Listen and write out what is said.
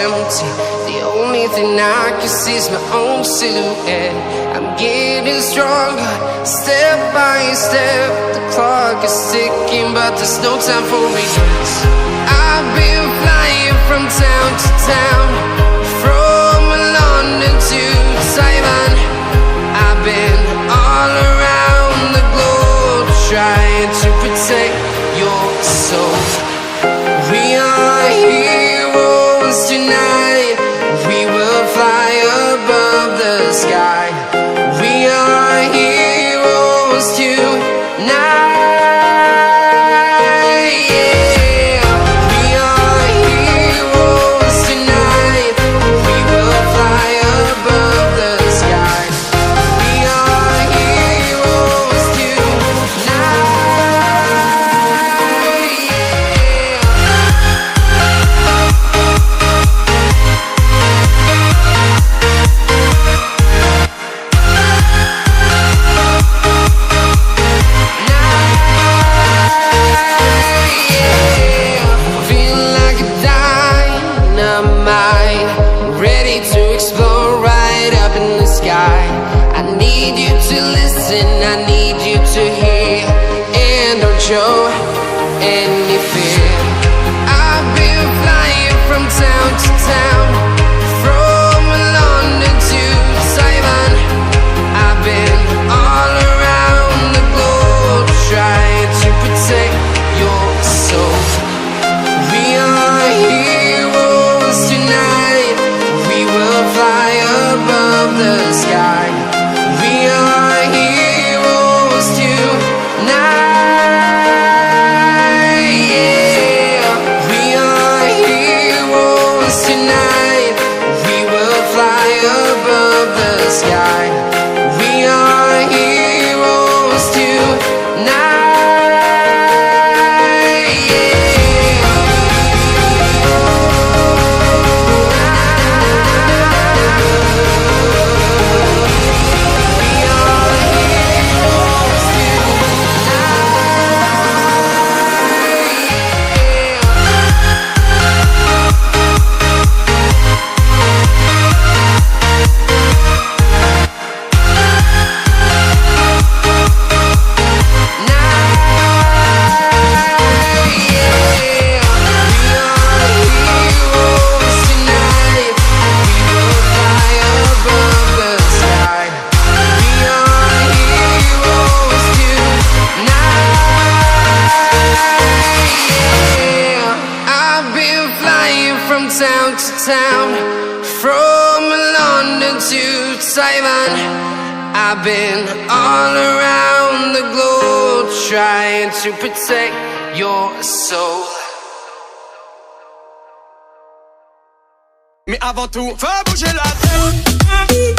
empty. The only thing I can see is my own silhouette. I'm getting stronger, step by step. The clock is ticking, but there's no time for regrets. I've been flying from town to town, from London to Taiwan. I've been all around the globe, trying to protect your soul. We are heroes tonight. We will fly above the sky. We are heroes tonight. Show any fear. I've been flying from town to town, from London to Taiwan. I've been all around the globe, trying to protect your soul. We are heroes tonight. We will fly above the sky. We are heroes tonight. Town to town, from London to Taiwan. I've been all around the globe, trying to protect your soul. Mais avant tout, fais bouger la tête.